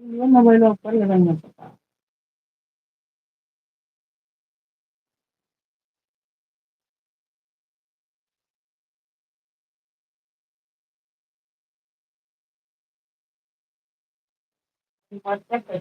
Io mobile वापरलेला नव्हता. WhatsApp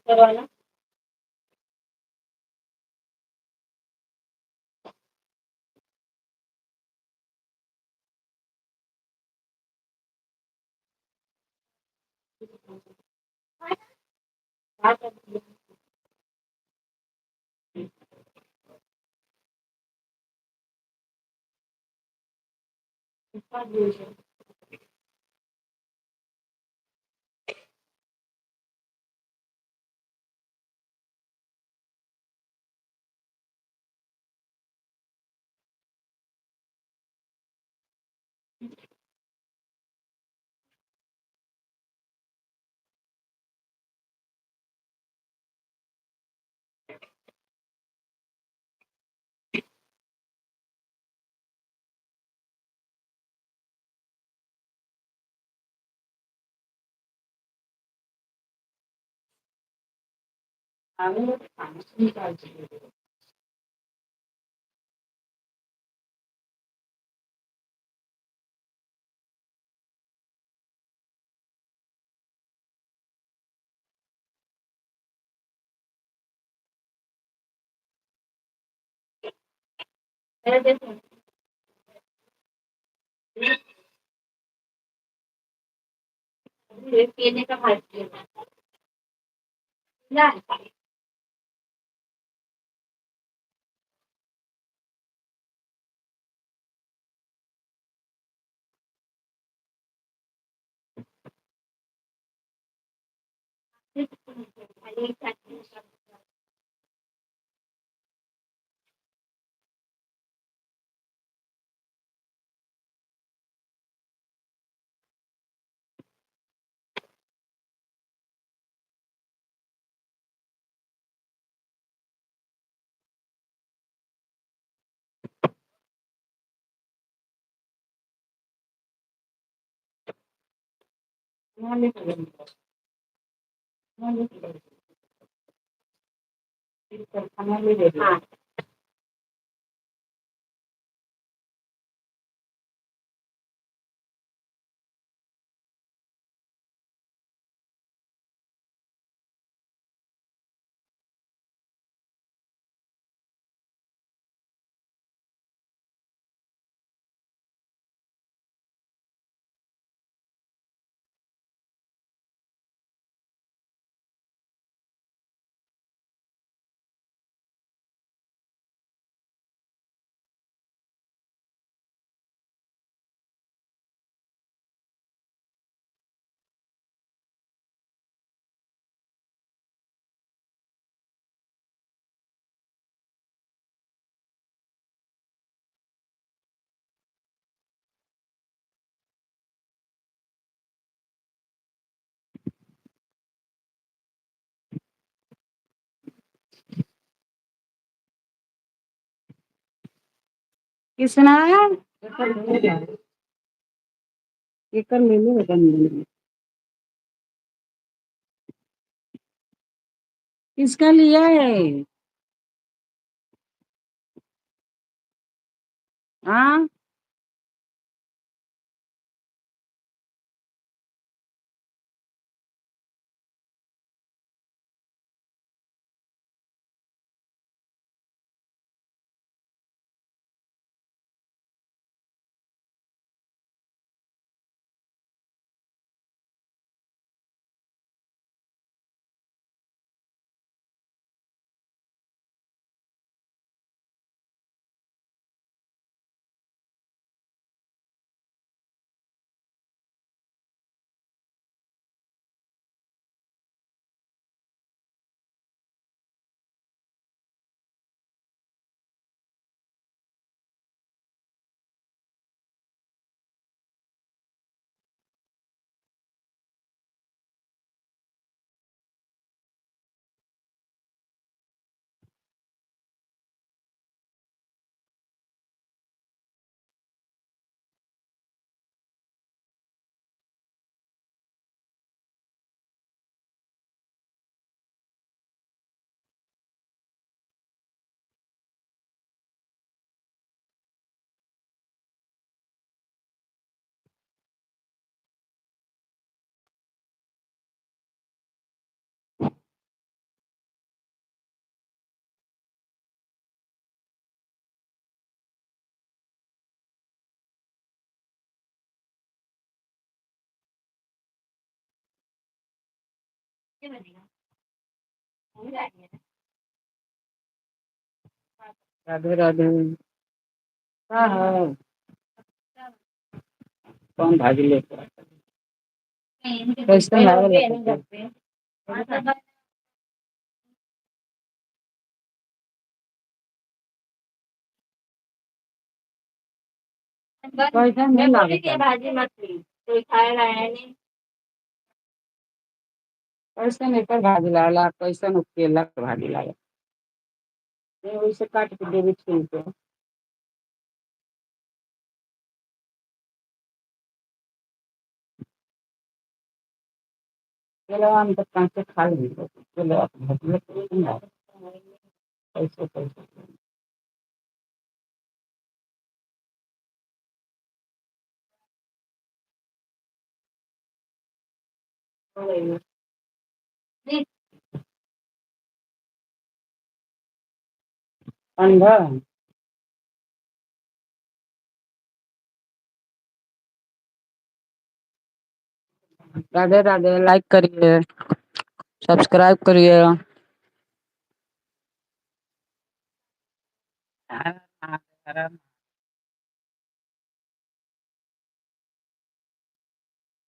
सर्वांना आम्ही आमची काळजी घेतो. तर ते हे केले का माहिती नाही. हां. कृष्णा एकर ले लो किसका लिया है? हाँ क्या बनेगा? हो जाएगा। राधे राधे। हाँ हाँ कौन भागी लेकर कैसे लागल पैसा नहीं लागल भाजी मछली कोई खाए रहा है नहीं। पैसा नहीं पर भागी लागला पैसा न केला के भागी लागल ये वैसे काट के देवी छील के केला हम तो कांचे खा ली केला भटले पैसे पैसे अंधा राधे राधे लाइक करिए सब्सक्राइब करिए हर हर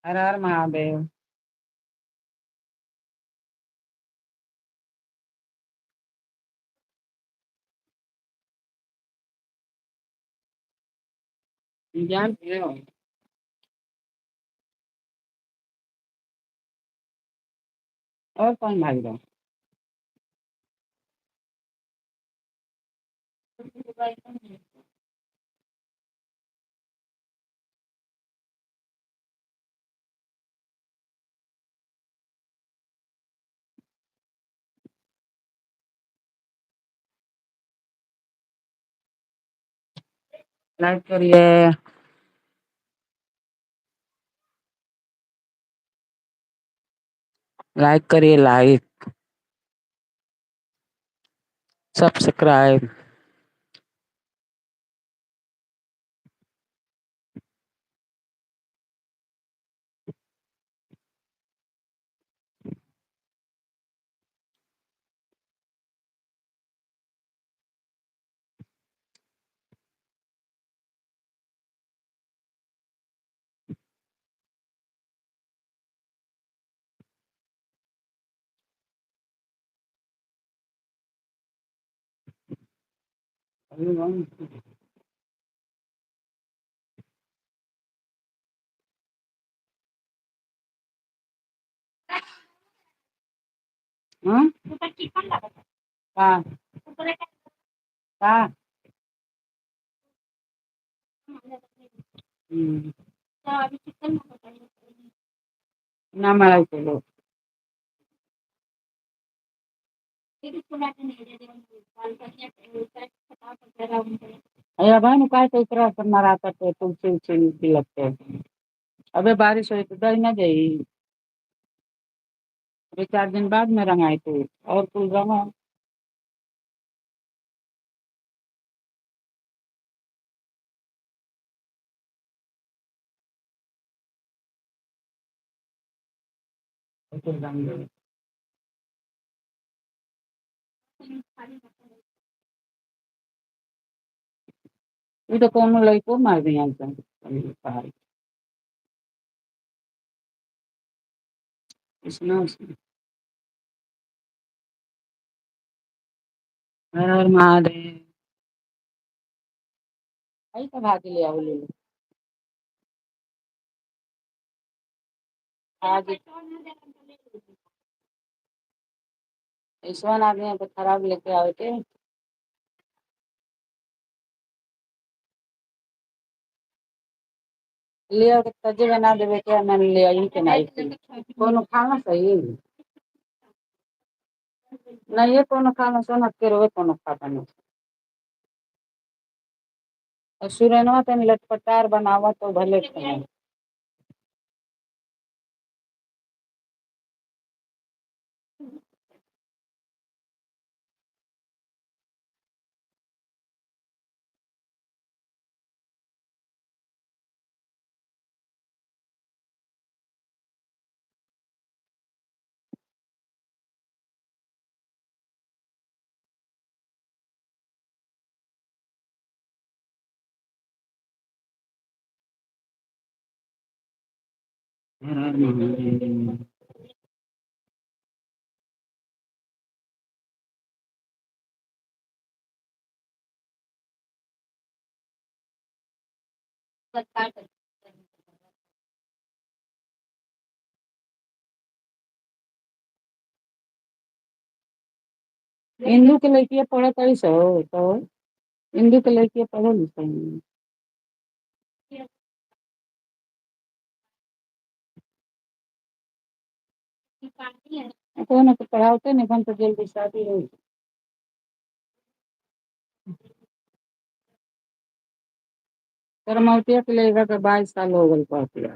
हर महादेव ज्ञान और कौन भाग रहा लाइक करिए लाइक करिए लाइक सब्सक्राइब हाँ का का हम्म. अभी चिकन ना मळायचं लोक अरे भाई काय इतना करना आता तो तुलसी उलसी नीति लगते हैं अबे बारिश हुई तो दही ना जाई 3-4 दिन बाद में रंगाई थे और कुल रंगा ये तो कौन लड़को मार दिया इसमें हर हर महादेव आई तो भाग ले आओ ले लो आज ईश्वर आदमी तो खराब लेके आए थे ले आओ तो तजे बना देवे क्या मैंने ले आई के नहीं थी कोनो खाना सही नहीं ये कोनो खाना सोना के रोवे कोनो खाता नहीं और सुरनवा तन लटपटार बनावा तो भले खाए हर हर महादेव इंदू के लड़कियां पढ़त आई सो तो इंदू के लड़कियां पढ़ो लिखो तो ना तो पढ़ाते नहीं बन तो जल्दी शादी हो करमौतिया के लेगा तो 22 साल हो गए पढ़तिया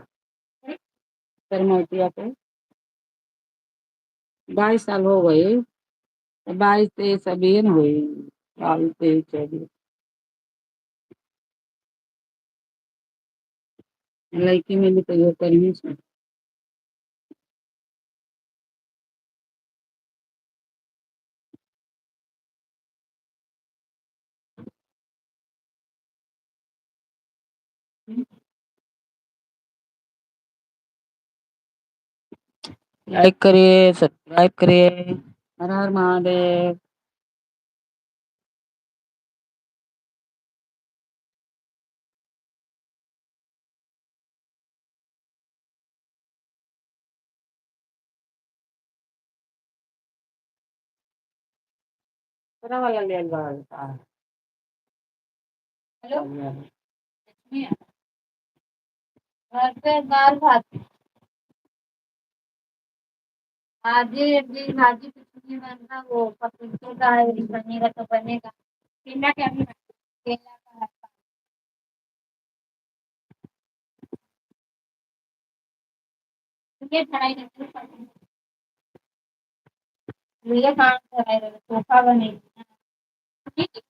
करमौतिया के 22 साल हो गए 22-23 अभी न हुई 22-23 लड़की मिली तो ये करनी से लाइक करिए सब्सक्राइब करिए हर हर महादेव वाला ले हेलो घर पे दाल भात भाजी अभी भाजी कुछ नहीं बनना वो पपीते का है बनेगा तो बनेगा केला क्या भी केला का है ये चढ़ाई ये काम चढ़ाई सोफा बनेगी ठीक है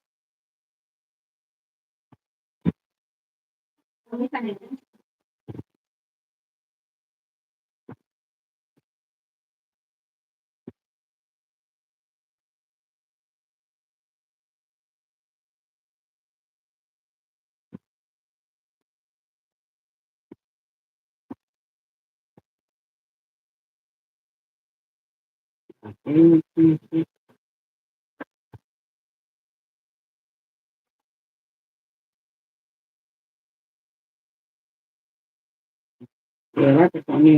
केला के पानी